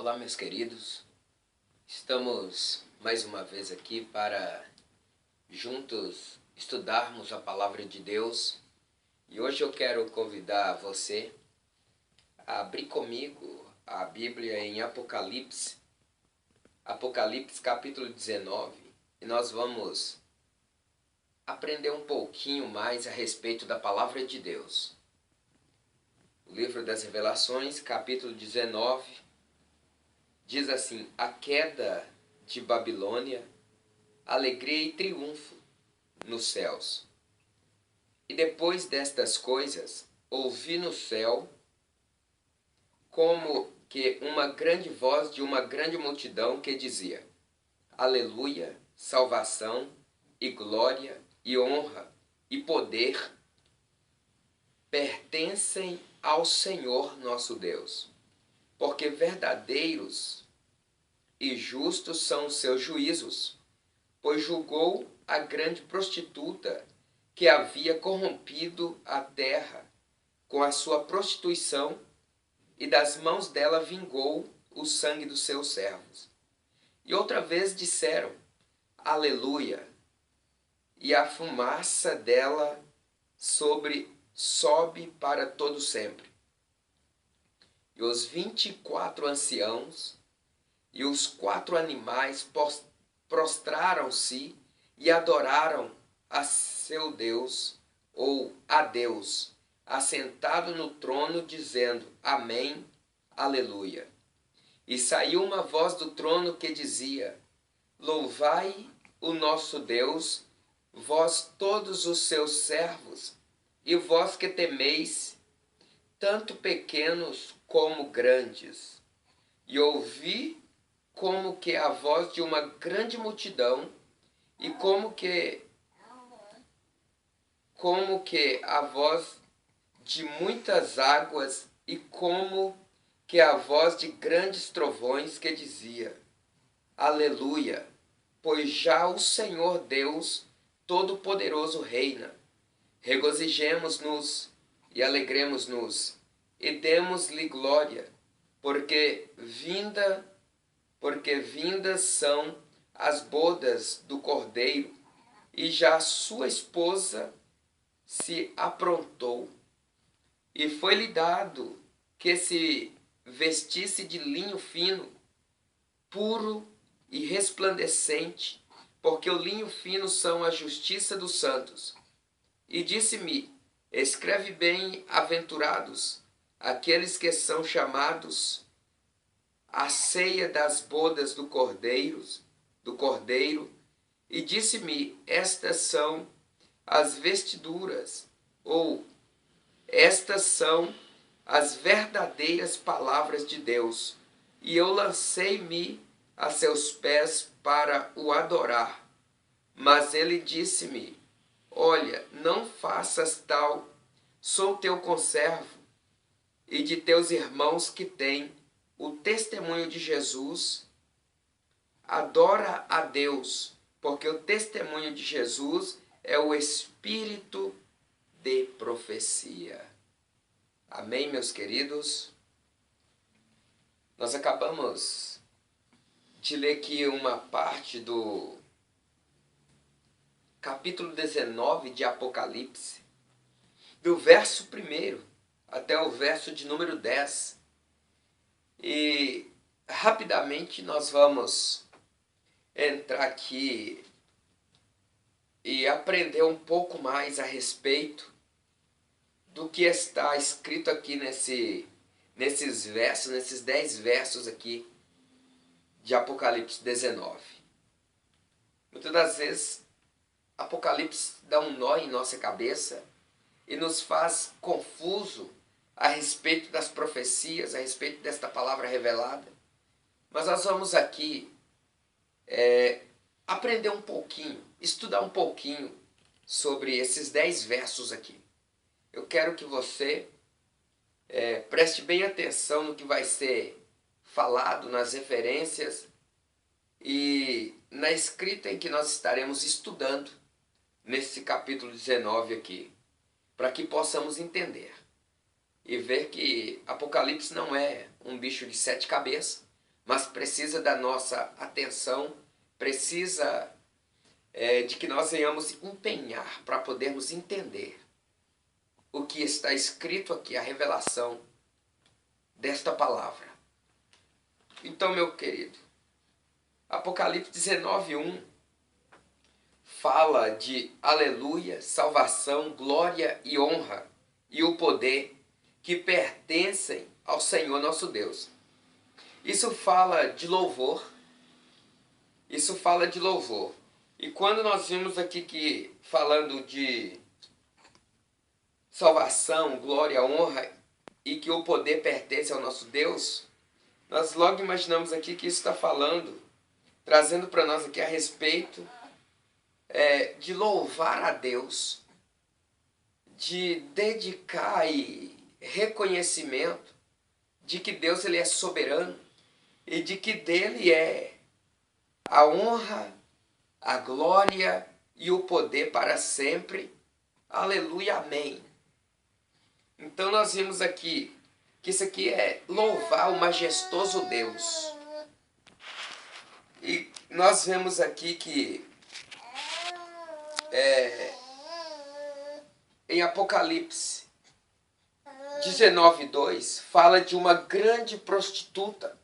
Olá, meus queridos. Estamos mais uma vez aqui para juntos estudarmos a palavra de Deus. E hoje eu quero convidar você a abrir comigo a Bíblia em Apocalipse, Apocalipse capítulo 19. E nós vamos aprender um pouquinho mais a respeito da palavra de Deus. O livro das Revelações, capítulo 19, diz assim: a queda de Babilônia, alegria e triunfo nos céus. E depois destas coisas, ouvi no céu como que uma grande voz de uma grande multidão que dizia: Aleluia, salvação e glória e honra e poder pertencem ao Senhor nosso Deus, porque verdadeiros e justos são os seus juízos, pois julgou a grande prostituta que havia corrompido a terra com a sua prostituição, e das mãos dela vingou o sangue dos seus servos. E outra vez disseram: Aleluia, e a fumaça dela sobe para todo sempre. E os 24 anciãos e os 4 animais prostraram-se e adoraram a seu Deus, ou a Deus, assentado no trono, dizendo: Amém, Aleluia. E saiu uma voz do trono que dizia: Louvai o nosso Deus, vós todos os seus servos, e vós que temeis, tanto pequenos como grandes. E ouvi como que a voz de uma grande multidão, e como que a voz de muitas águas, e como que a voz de grandes trovões que dizia: Aleluia, pois já o Senhor Deus Todo-Poderoso reina. Regozijemo-nos e alegremos-nos, e demos-lhe glória, porque vindas são as bodas do Cordeiro, e já sua esposa se aprontou. E foi-lhe dado que se vestisse de linho fino, puro e resplandecente, porque o linho fino são a justiça dos santos. E disse-me: escreve bem, aventurados aqueles que são chamados à ceia das bodas do Cordeiro. E disse-me: estas são as vestiduras, ou estas são as verdadeiras palavras de Deus. E eu lancei-me a seus pés para o adorar. Mas ele disse-me: olha, não faças tal, sou teu conservo e de teus irmãos que têm o testemunho de Jesus. Adora a Deus, porque o testemunho de Jesus é o espírito de profecia. Amém, meus queridos? Nós acabamos de ler aqui uma parte do capítulo 19 de Apocalipse, do verso 1 até o verso de número 10. E rapidamente nós vamos entrar aqui e aprender um pouco mais a respeito do que está escrito aqui nesses versos, nesses 10 versos aqui de Apocalipse 19. Muitas das vezes, Apocalipse dá um nó em nossa cabeça e nos faz confuso a respeito das profecias, a respeito desta palavra revelada. Mas nós vamos aqui aprender um pouquinho, estudar um pouquinho sobre esses 10 versos aqui. Eu quero que você preste bem atenção no que vai ser falado, nas referências e na escrita em que nós estaremos estudando nesse capítulo 19 aqui, para que possamos entender e ver que Apocalipse não é um bicho de 7 cabeças, mas precisa da nossa atenção, precisa de que nós venhamos empenhar para podermos entender o que está escrito aqui, a revelação desta palavra. Então, meu querido, Apocalipse 19:1 fala de aleluia, salvação, glória e honra e o poder que pertencem ao Senhor nosso Deus. Isso fala de louvor. Isso fala de louvor. E quando nós vimos aqui que falando de salvação, glória, honra e que o poder pertence ao nosso Deus, nós logo imaginamos aqui que isso está falando, trazendo para nós aqui a respeito de louvar a Deus, de dedicar e reconhecimento de que Deus ele é soberano e de que dele é a honra, a glória e o poder para sempre. Aleluia, amém. Então nós vimos aqui que isso aqui é louvar o majestoso Deus. E nós vemos aqui que em Apocalipse 19:2 fala de uma grande prostituta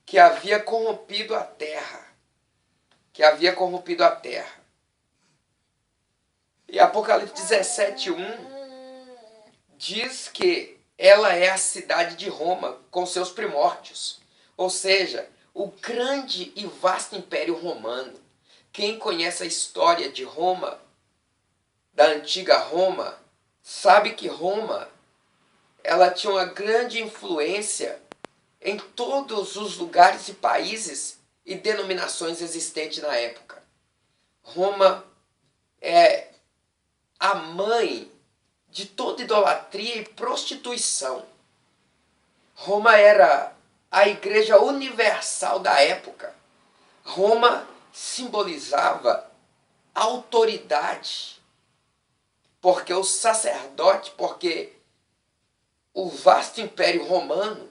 que havia corrompido a terra. E Apocalipse 17:1 diz que ela é a cidade de Roma com seus primórdios. Ou seja, o grande e vasto Império Romano. Quem conhece a história de Roma, da antiga Roma, sabe que Roma ela tinha uma grande influência em todos os lugares e países e denominações existentes na época. Roma é a mãe de toda idolatria e prostituição. Roma era a igreja universal da época. Roma simbolizava autoridade, porque o sacerdote, porque o vasto Império Romano,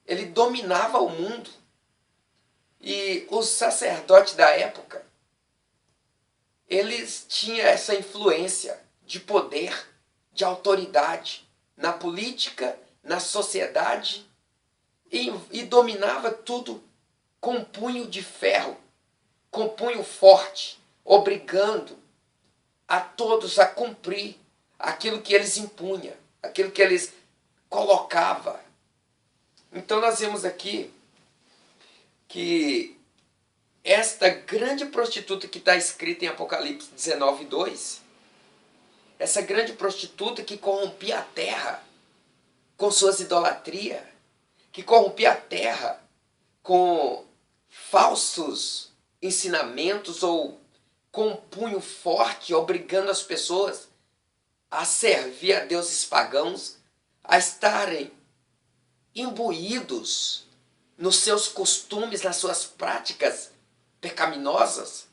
ele dominava o mundo. E os sacerdotes da época, eles tinham essa influência de poder, de autoridade na política, na sociedade, e dominava tudo com punho de ferro, com punho forte, obrigando a todos a cumprir aquilo que eles impunham, aquilo que eles colocavam. Então nós vemos aqui que esta grande prostituta que está escrita em Apocalipse 19:2, essa grande prostituta que corrompia a terra com suas idolatrias, que corrompia a terra com falsos ensinamentos ou com um punho forte, obrigando as pessoas a servir a deuses pagãos, a estarem imbuídos nos seus costumes, nas suas práticas pecaminosas.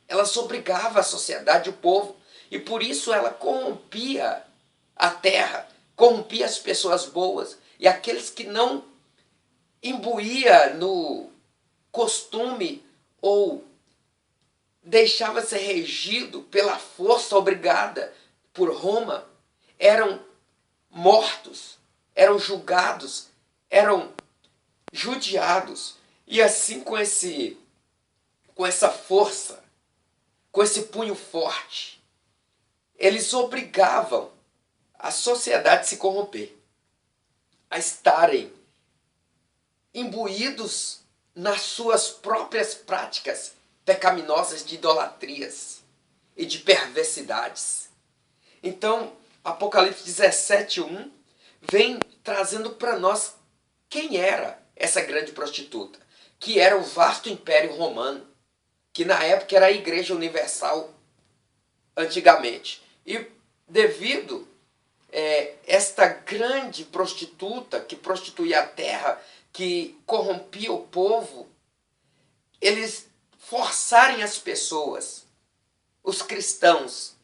Elas obrigavam a sociedade, o povo, e por isso ela corrompia a terra, corrompia as pessoas boas, e aqueles que não imbuía no costume ou deixava ser regido pela força obrigada por Roma, eram mortos, eram julgados, eram judiados. E assim com essa força, com esse punho forte, eles obrigavam a sociedade a se corromper, a estarem imbuídos nas suas próprias práticas pecaminosas de idolatrias e de perversidades. Então, Apocalipse 17:1 vem trazendo para nós quem era essa grande prostituta, que era o vasto Império Romano, que na época era a Igreja Universal antigamente. E devido esta grande prostituta que prostituía a terra, que corrompia o povo, eles forçarem as pessoas, os cristãos,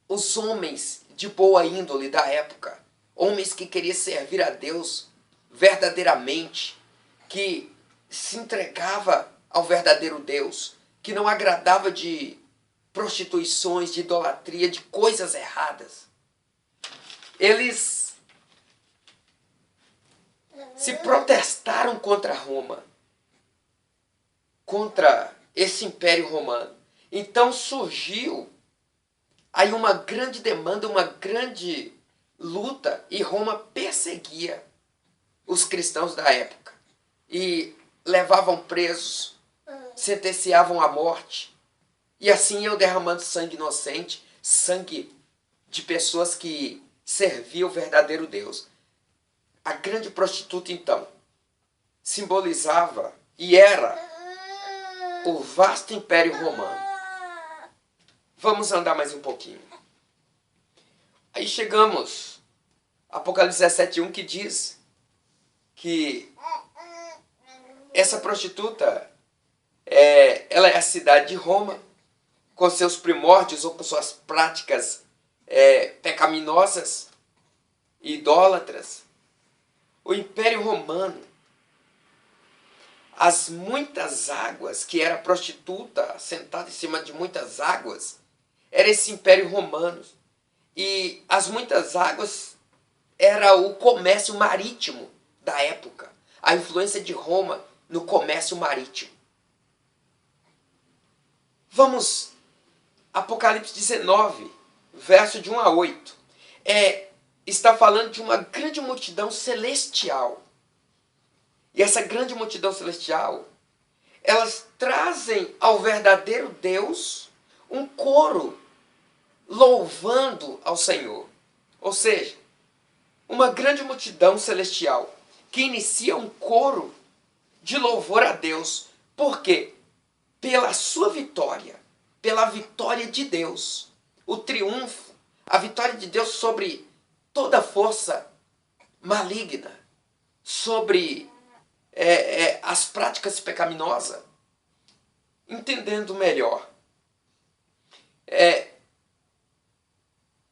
os homens de boa índole da época, homens que queriam servir a Deus verdadeiramente, que se entregava ao verdadeiro Deus, que não agradava de prostituições, de idolatria, de coisas erradas. Eles se protestaram contra Roma, contra esse Império Romano. Então surgiu aí uma grande demanda, uma grande luta, e Roma perseguia os cristãos da época e levavam presos, sentenciavam à morte, e assim iam derramando sangue inocente, sangue de pessoas que serviam o verdadeiro Deus. A grande prostituta, então, simbolizava e era o vasto Império Romano. Vamos andar mais um pouquinho. Aí chegamos a Apocalipse 17:1, que diz que essa prostituta, ela é a cidade de Roma, com seus primórdios ou com suas práticas pecaminosas, idólatras. O Império Romano, as muitas águas, que era a prostituta sentada em cima de muitas águas, era esse Império Romano. E as muitas águas era o comércio marítimo da época, a influência de Roma no comércio marítimo. Vamos, Apocalipse 19, verso de 1 a 8. Está falando de uma grande multidão celestial. E essa grande multidão celestial, elas trazem ao verdadeiro Deus um coro louvando ao Senhor. Ou seja, uma grande multidão celestial que inicia um coro de louvor a Deus. Por quê? Pela sua vitória, pela vitória de Deus, o triunfo, a vitória de Deus sobre toda força maligna, sobre as práticas pecaminosas. Entendendo melhor,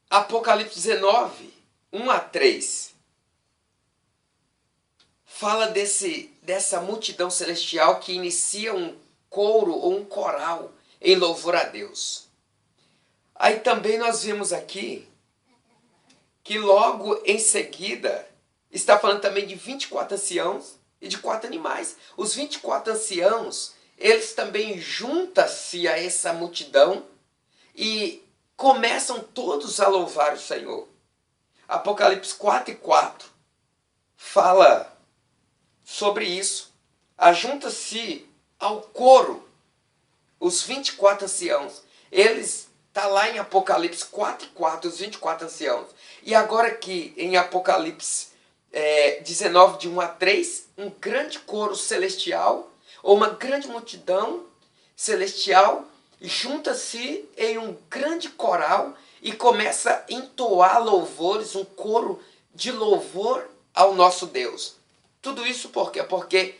Apocalipse 19, 1 a 3, fala dessa multidão celestial que inicia um coro ou um coral em louvor a Deus. Aí também nós vimos aqui que logo em seguida está falando também de 24 anciãos e de 4 animais. Os 24 anciãos, eles também juntam-se a essa multidão e começam todos a louvar o Senhor. Apocalipse 4:4 fala sobre isso. Ajunta-se ao coro os 24 anciãos. Eles está lá em Apocalipse 4:4, os 24 anciãos. E agora aqui em Apocalipse 19, de 1 a 3, um grande coro celestial, ou uma grande multidão celestial, junta-se em um grande coral e começa a entoar louvores, um coro de louvor ao nosso Deus. Tudo isso por quê? Porque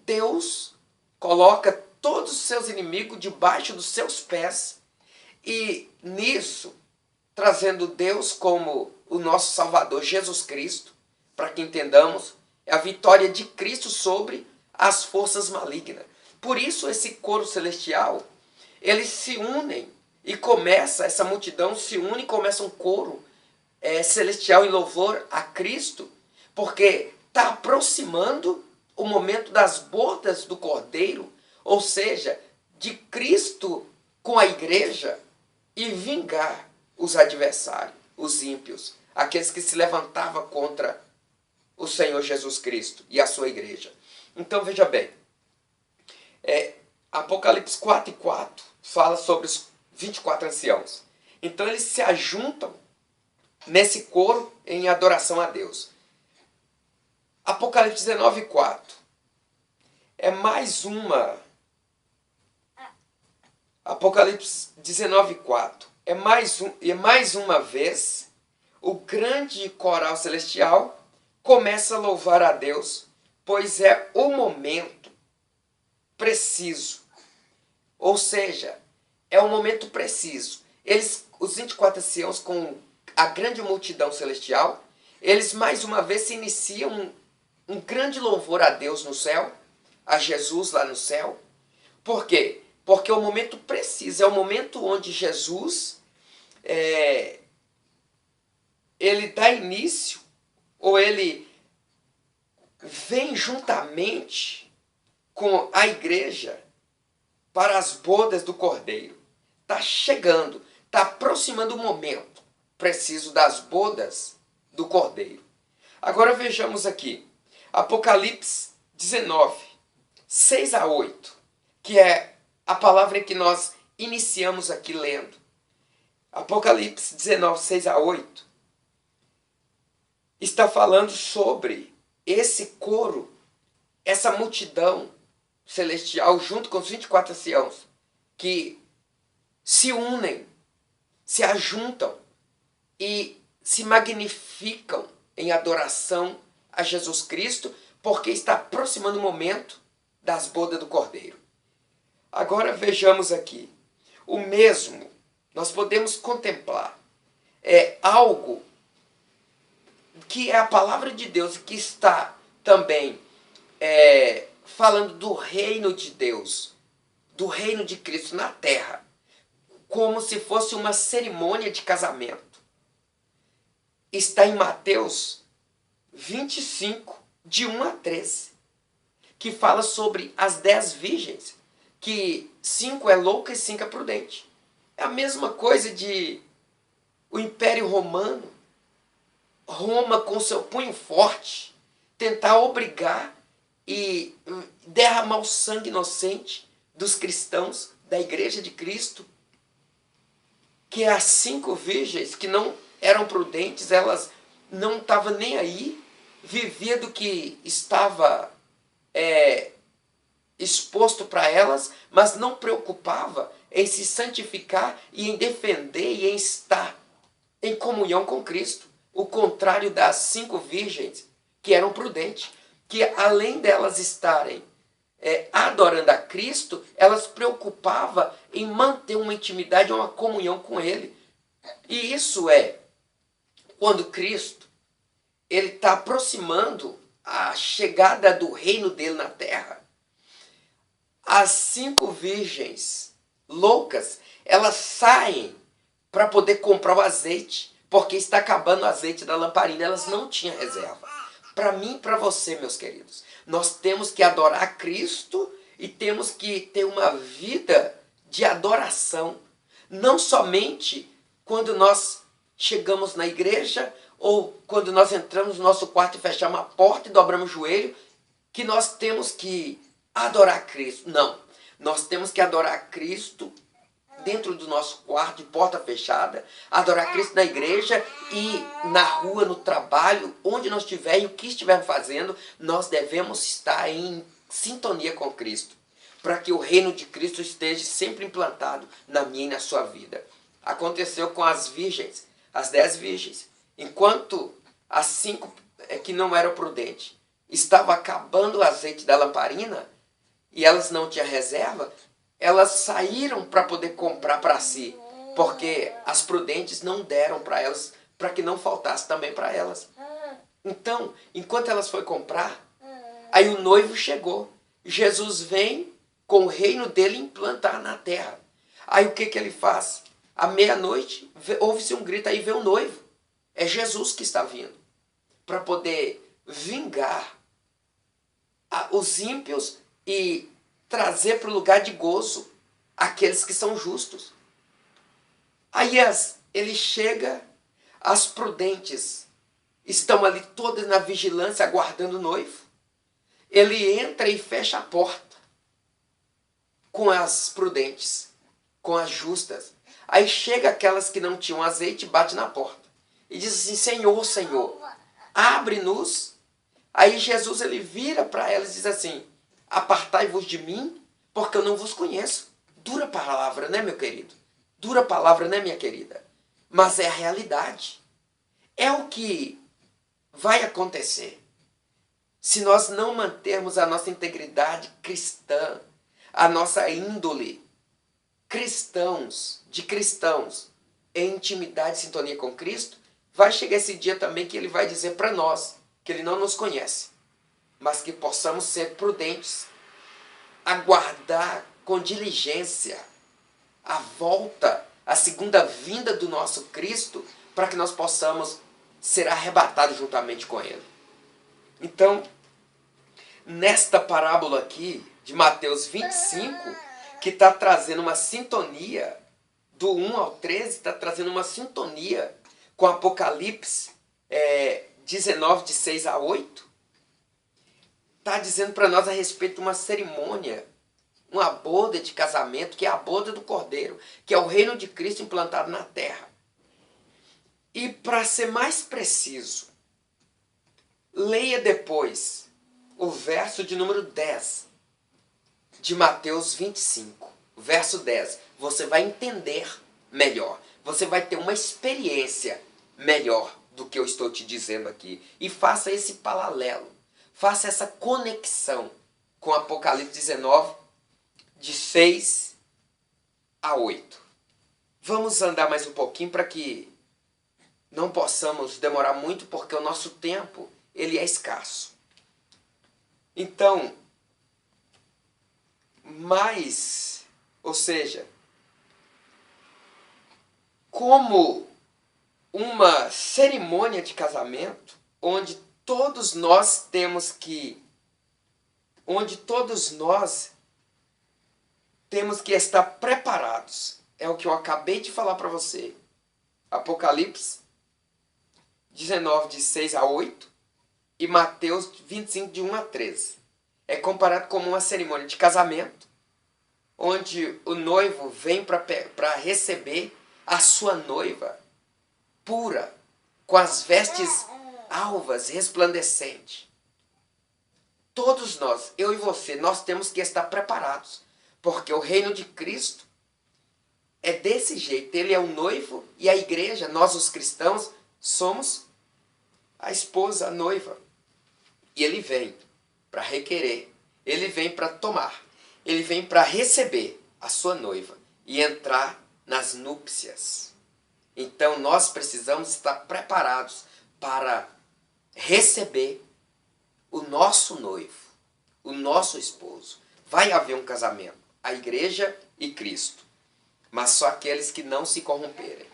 Deus coloca todos os seus inimigos debaixo dos seus pés, e nisso, trazendo Deus como o nosso Salvador, Jesus Cristo, para que entendamos, é a vitória de Cristo sobre as forças malignas. Por isso esse coro celestial, eles se unem e essa multidão se une e começa um coro celestial em louvor a Cristo, porque está aproximando o momento das bodas do Cordeiro, ou seja, de Cristo com a igreja, e vingar os adversários, os ímpios, aqueles que se levantavam contra o Senhor Jesus Cristo e a sua igreja. Então veja bem, Apocalipse 4:4 fala sobre os 24 anciãos. Então eles se ajuntam nesse coro em adoração a Deus. Apocalipse 19:4 é mais uma. Apocalipse 19:4 é mais uma vez o grande coral celestial começa a louvar a Deus, pois é o momento preciso. Ou seja, é o momento preciso. Os 24 anciãos, com a grande multidão celestial, eles mais uma vez se iniciam um grande louvor a Deus no céu, a Jesus lá no céu. Por quê? Porque o momento preciso, é o momento onde Jesus ele dá início, ou ele vem juntamente com a igreja para as bodas do Cordeiro. Está chegando, está aproximando o momento preciso das bodas do Cordeiro. Agora vejamos aqui, Apocalipse 19, 6 a 8, que é a palavra que nós iniciamos aqui lendo. Apocalipse 19, 6 a 8, está falando sobre esse coro, essa multidão celestial junto com os 24 anciãos, que se unem, se ajuntam e se magnificam em adoração a Jesus Cristo, porque está aproximando o momento das bodas do Cordeiro. Agora vejamos aqui, o mesmo nós podemos contemplar, é algo que é a palavra de Deus, que está também falando do reino de Deus, do reino de Cristo na terra, como se fosse uma cerimônia de casamento. Está em Mateus 25, de 1 a 13, que fala sobre as 10 virgens, que 5 é louca e 5 é prudente. É a mesma coisa de o Império Romano, Roma com seu punho forte, tentar obrigar e derramar o sangue inocente dos cristãos, da Igreja de Cristo, que as 5 virgens que não eram prudentes, elas não estavam nem aí, vivia do que estava exposto para elas, mas não preocupava em se santificar e em defender e em estar em comunhão com Cristo. O contrário das 5 virgens que eram prudentes, que além delas estarem adorando a Cristo, elas se preocupavam em manter uma intimidade, uma comunhão com Ele. E isso é quando Cristo ele está aproximando a chegada do reino dele na terra. As 5 virgens loucas, elas saem para poder comprar o azeite, porque está acabando o azeite da lamparina, elas não tinham reserva. Para mim e para você, meus queridos, nós temos que adorar a Cristo e temos que ter uma vida de adoração. Não somente quando nós chegamos na igreja ou quando nós entramos no nosso quarto e fechamos a porta e dobramos o joelho, que nós temos que adorar a Cristo. Não, nós temos que adorar a Cristo dentro do nosso quarto, de porta fechada, adorar a Cristo na igreja e na rua, no trabalho, onde nós estivermos e o que estivermos fazendo, nós devemos estar em sintonia com Cristo, para que o reino de Cristo esteja sempre implantado na minha e na sua vida. Aconteceu com as virgens, as 10 virgens, enquanto as 5 que não eram prudentes estavam acabando o azeite da lamparina e elas não tinham reserva, elas saíram para poder comprar para si, porque as prudentes não deram para elas, para que não faltasse também para elas. Então, enquanto elas foram comprar, aí o noivo chegou. Jesus vem com o reino dele implantar na terra. Aí o que ele faz? À meia-noite, ouve-se um grito, aí vem o noivo. É Jesus que está vindo para poder vingar os ímpios e trazer para o lugar de gozo aqueles que são justos. Aí ele chega, as prudentes estão ali todas na vigilância, aguardando o noivo. Ele entra e fecha a porta com as prudentes, com as justas. Aí chega aquelas que não tinham azeite e bate na porta. E diz assim, Senhor, Senhor, abre-nos. Aí Jesus ele vira para elas e diz assim, apartai-vos de mim, porque eu não vos conheço. Dura palavra, né, meu querido? Dura palavra, né, minha querida? Mas é a realidade. É o que vai acontecer. Se nós não mantermos a nossa integridade cristã, a nossa índole de cristãos, em intimidade e sintonia com Cristo, vai chegar esse dia também que ele vai dizer para nós que ele não nos conhece. mas que possamos ser prudentes, aguardar com diligência a volta, a segunda vinda do nosso Cristo, para que nós possamos ser arrebatados juntamente com Ele. Então, nesta parábola aqui, de Mateus 25, que está trazendo uma sintonia, do 1 ao 13, está trazendo uma sintonia com Apocalipse 19, de 6 a 8, está dizendo para nós a respeito de uma cerimônia, uma boda de casamento, que é a boda do Cordeiro, que é o reino de Cristo implantado na terra. E para ser mais preciso, leia depois o verso de número 10 de Mateus 25, verso 10. Você vai entender melhor, você vai ter uma experiência melhor do que eu estou te dizendo aqui. E faça esse paralelo, faça essa conexão com Apocalipse 19, de 6 a 8. Vamos andar mais um pouquinho para que não possamos demorar muito, porque o nosso tempo ele é escasso. Então, ou seja, como uma cerimônia de casamento, onde todos nós temos que estar preparados. É o que eu acabei de falar para você. Apocalipse 19, de 6 a 8 e Mateus 25, de 1 a 13. É comparado como uma cerimônia de casamento, onde o noivo vem para receber a sua noiva pura, com as vestes alvas, resplandecentes. Todos nós, eu e você, nós temos que estar preparados, porque o reino de Cristo é desse jeito. Ele é o noivo e a igreja, nós os cristãos, somos a esposa, a noiva. E ele vem para requerer, ele vem para tomar, ele vem para receber a sua noiva e entrar nas núpcias. Então nós precisamos estar preparados para receber o nosso noivo, o nosso esposo. Vai haver um casamento, a igreja e Cristo, mas só aqueles que não se corromperem.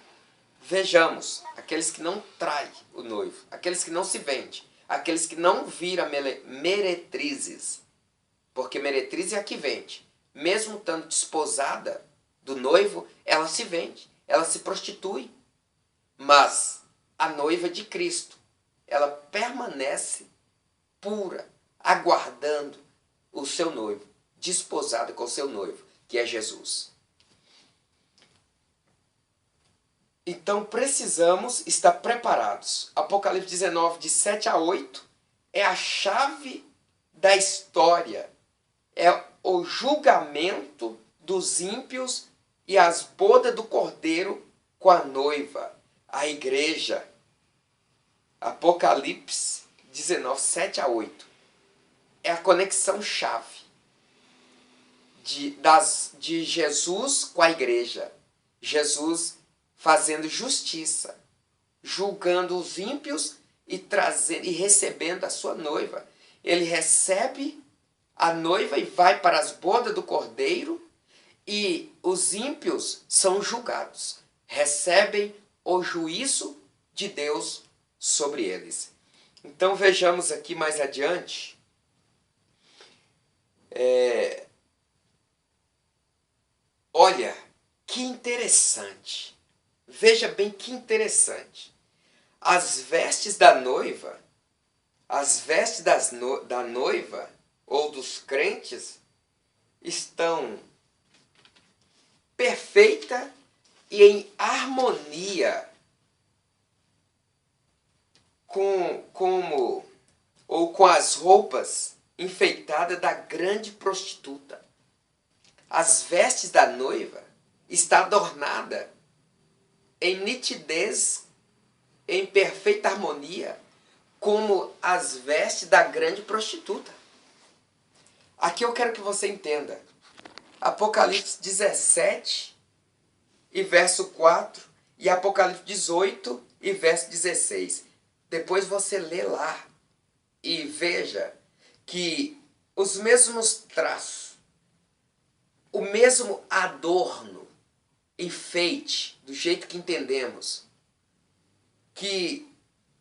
Vejamos, aqueles que não traem o noivo, aqueles que não se vendem, aqueles que não viram meretrizes, porque meretriz é a que vende. Mesmo estando desposada do noivo, ela se vende, ela se prostitui. Mas a noiva de Cristo, ela permanece pura, aguardando o seu noivo, desposada com o seu noivo, que é Jesus. Então precisamos estar preparados. Apocalipse 19, de 7 a 8, é a chave da história. É o julgamento dos ímpios e as bodas do Cordeiro com a noiva, a igreja. Apocalipse 19, 7 a 8. É a conexão chave de Jesus com a igreja. Jesus fazendo justiça, julgando os ímpios e recebendo a sua noiva. Ele recebe a noiva e vai para as bodas do Cordeiro, e os ímpios são julgados, recebem o juízo de Deus sobre eles. Então vejamos aqui mais adiante. Olha, que interessante. Veja bem que interessante. As vestes da noiva, as vestes da noiva ou dos crentes estão perfeita e em harmonia com as roupas enfeitadas da grande prostituta. As vestes da noiva estão adornadas em nitidez, em perfeita harmonia, como as vestes da grande prostituta. Aqui eu quero que você entenda. Apocalipse 17 e verso 4 e Apocalipse 18 e verso 16. Depois você lê lá e veja que os mesmos traços, o mesmo adorno, enfeite, do jeito que entendemos, que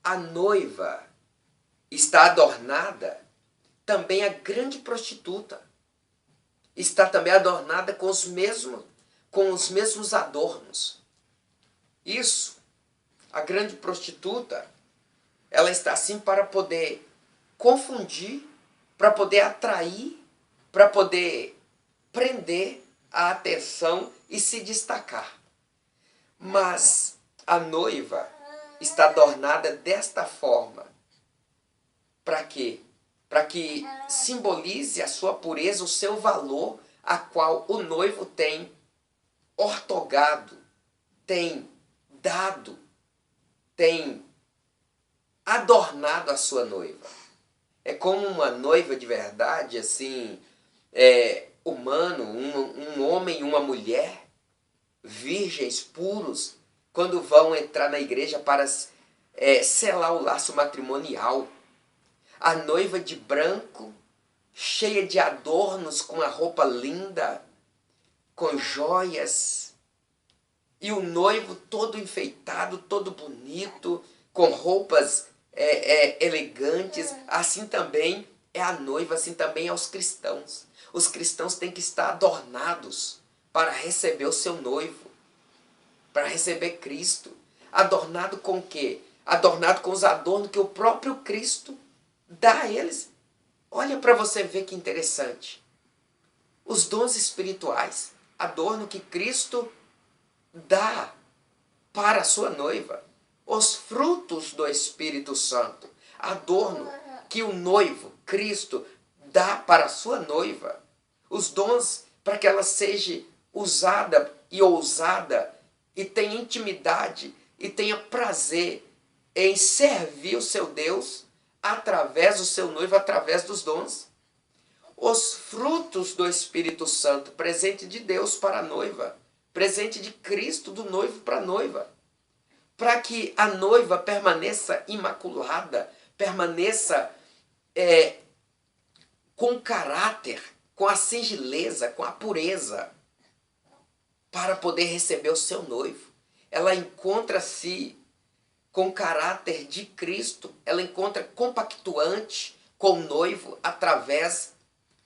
a noiva está adornada, também a grande prostituta está também adornada com os mesmos adornos. Isso, a grande prostituta, ela está assim para poder confundir, para poder atrair, para poder prender a atenção e se destacar. Mas a noiva está adornada desta forma. Para quê? Para que simbolize a sua pureza, o seu valor, a qual o noivo tem ortogado, tem dado, tem adornado a sua noiva. É como uma noiva de verdade, assim, humano, um homem e uma mulher, virgens, puros, quando vão entrar na igreja para selar o laço matrimonial. A noiva de branco, cheia de adornos, com a roupa linda, com joias. E o noivo todo enfeitado, todo bonito, com roupas elegantes. Assim também é a noiva, assim também é os cristãos. Os cristãos têm que estar adornados para receber o seu noivo, para receber Cristo. Adornado com o quê? Adornado com os adornos que o próprio Cristo dá a eles. Olha para você ver que interessante. Os dons espirituais, adorno que Cristo dá para a sua noiva. Os frutos do Espírito Santo, adorno que o noivo, Cristo, dá para a sua noiva. Os dons para que ela seja usada e ousada e tenha intimidade e tenha prazer em servir o seu Deus através do seu noivo, através dos dons. Os frutos do Espírito Santo, presente de Deus para a noiva, presente de Cristo do noivo para a noiva, para que a noiva permaneça imaculada, permaneça com caráter, com a singeleza, com a pureza, para poder receber o seu noivo. Ela encontra-se com o caráter de Cristo, ela encontra compactuante com o noivo através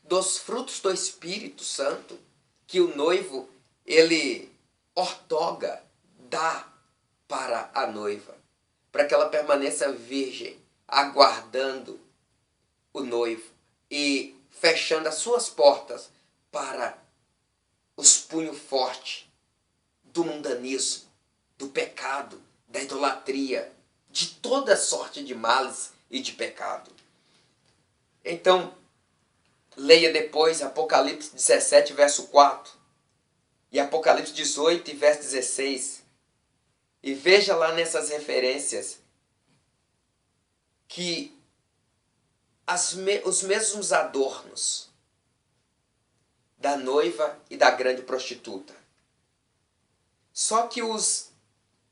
dos frutos do Espírito Santo, que o noivo, ele ortoga, dá para a noiva, para que ela permaneça virgem, aguardando o noivo e fechando as suas portas para os punhos fortes do mundanismo, do pecado, da idolatria, de toda sorte de males e de pecado. Então, leia depois Apocalipse 17, verso 4, e Apocalipse 18, verso 16, e veja lá nessas referências que os mesmos adornos da noiva e da grande prostituta. Só que os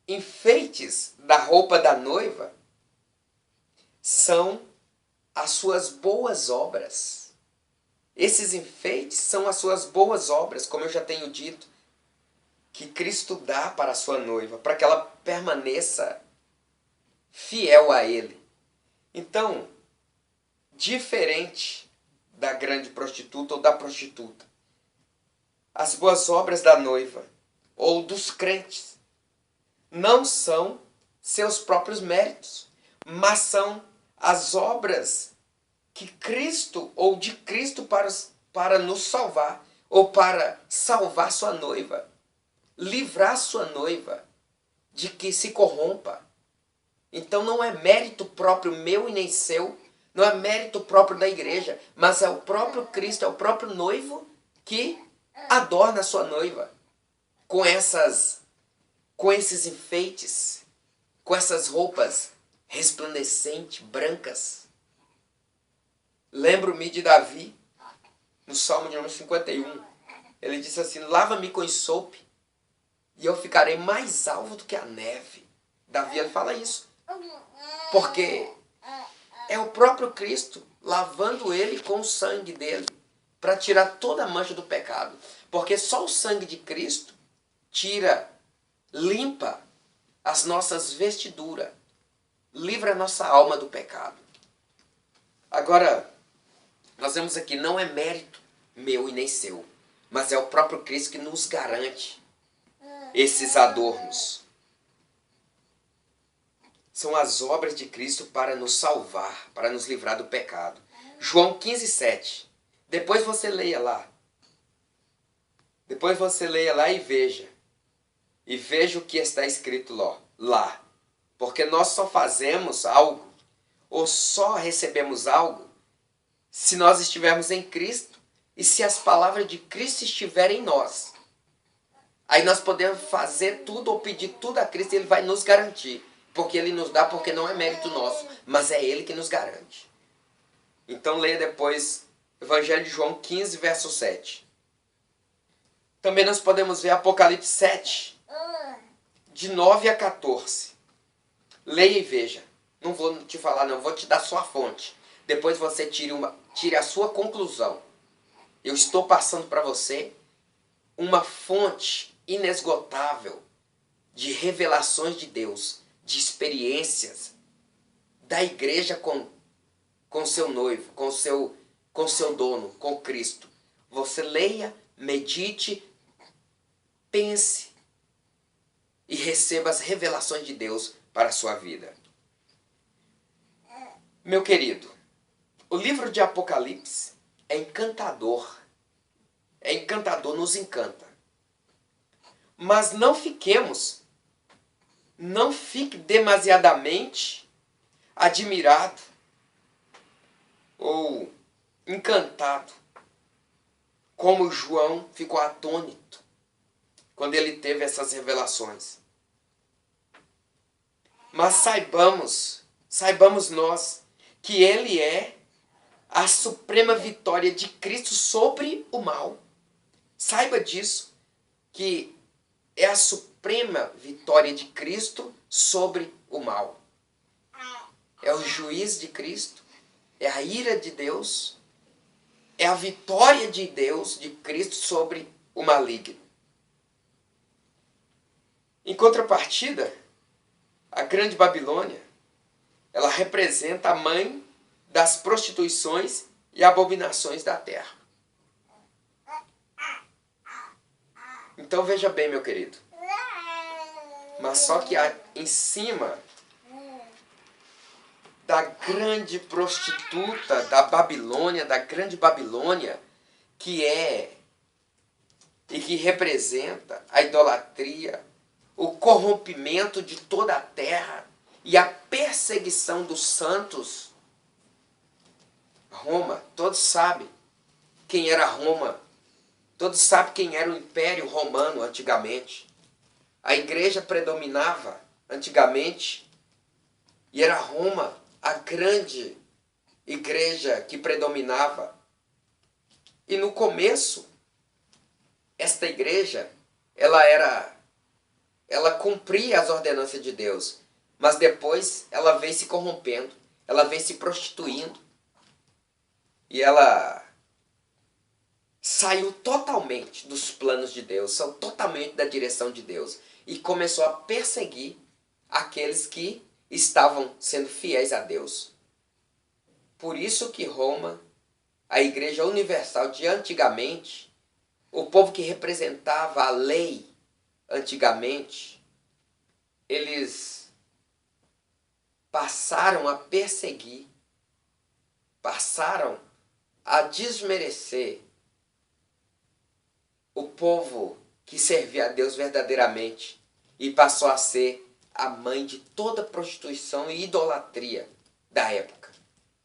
enfeites da roupa da noiva são as suas boas obras. Esses enfeites são as suas boas obras, como eu já tenho dito, que Cristo dá para a sua noiva, para que ela permaneça fiel a Ele. Então, diferente da grande prostituta ou da prostituta, as boas obras da noiva ou dos crentes não são seus próprios méritos, mas são as obras que Cristo ou de Cristo para nos salvar ou para salvar sua noiva, livrar sua noiva de que se corrompa. Então não é mérito próprio meu e nem seu, não é mérito próprio da igreja, mas é o próprio Cristo, é o próprio noivo que adorna a sua noiva com esses enfeites, com essas roupas resplandecentes, brancas. Lembro-me de Davi, no Salmo de número 51. Ele disse assim: lava-me com ensope e eu ficarei mais alvo do que a neve. Davi, ele fala isso porque É o próprio Cristo lavando ele com o sangue dele para tirar toda a mancha do pecado. Porque só o sangue de Cristo tira, limpa as nossas vestiduras, livra a nossa alma do pecado. Agora, nós vemos aqui, não é mérito meu e nem seu, mas é o próprio Cristo que nos garante esses adornos. São as obras de Cristo para nos salvar, para nos livrar do pecado. João 15:7. Depois você leia lá. Depois você leia lá e veja. E veja o que está escrito lá. Porque nós só fazemos algo, ou só recebemos algo, se nós estivermos em Cristo e se as palavras de Cristo estiverem em nós. Aí nós podemos fazer tudo ou pedir tudo a Cristo e Ele vai nos garantir. Porque Ele nos dá, porque não é mérito nosso, mas é Ele que nos garante. Então leia depois Evangelho de João 15, verso 7. Também nós podemos ver Apocalipse 7, de 9 a 14. Leia e veja. Não vou te falar não, vou te dar só a fonte. Depois você tire a sua conclusão. Eu estou passando para você uma fonte inesgotável de revelações de Deus, de experiências da igreja com seu noivo, com seu dono, com Cristo. Você leia, medite, pense e receba as revelações de Deus para a sua vida. Meu querido, o livro de Apocalipse é encantador. É encantador, nos encanta. Mas não fique demasiadamente admirado ou encantado, como João ficou atônito quando ele teve essas revelações. Mas saibamos nós que ele é a suprema vitória de Cristo sobre o mal. Saiba disso, que é a suprema vitória de Cristo sobre o mal. É o juiz de Cristo, é a ira de Deus, é a vitória de Deus, de Cristo, sobre o maligno. Em contrapartida, a Grande Babilônia, ela representa a mãe das prostituições e abominações da terra. Então veja bem, meu querido. Mas só que em cima da grande prostituta da Babilônia, da Grande Babilônia, que é e que representa a idolatria, o corrompimento de toda a terra e a perseguição dos santos. Roma, todos sabem quem era Roma. Todos sabem quem era o Império Romano antigamente. A igreja predominava antigamente e era Roma a grande igreja que predominava. E no começo, esta igreja, ela cumpria as ordenanças de Deus, mas depois ela vem se corrompendo, ela vem se prostituindo e ela saiu totalmente dos planos de Deus, saiu totalmente da direção de Deus e começou a perseguir aqueles que estavam sendo fiéis a Deus. Por isso que Roma, a igreja universal de antigamente, o povo que representava a lei antigamente, eles passaram a perseguir, passaram a desmerecer o povo que servia a Deus verdadeiramente e passou a ser a mãe de toda prostituição e idolatria da época,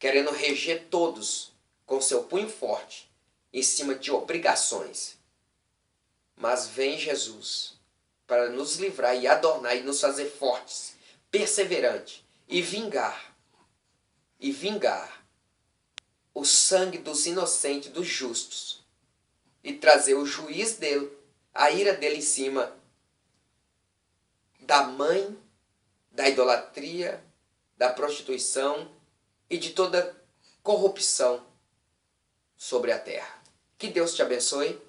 querendo reger todos com seu punho forte em cima de obrigações. Mas vem Jesus para nos livrar e adornar e nos fazer fortes, perseverantes e vingar o sangue dos inocentes, dos justos, e trazer o juiz dele, a ira dele em cima da mãe da idolatria, da prostituição e de toda corrupção sobre a terra. Que Deus te abençoe,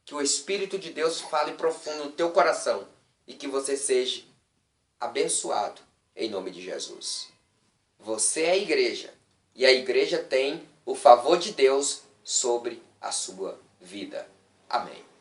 que o Espírito de Deus fale profundo no teu coração e que você seja abençoado em nome de Jesus. Você é a igreja e a igreja tem o favor de Deus sobre a sua vida. Amém.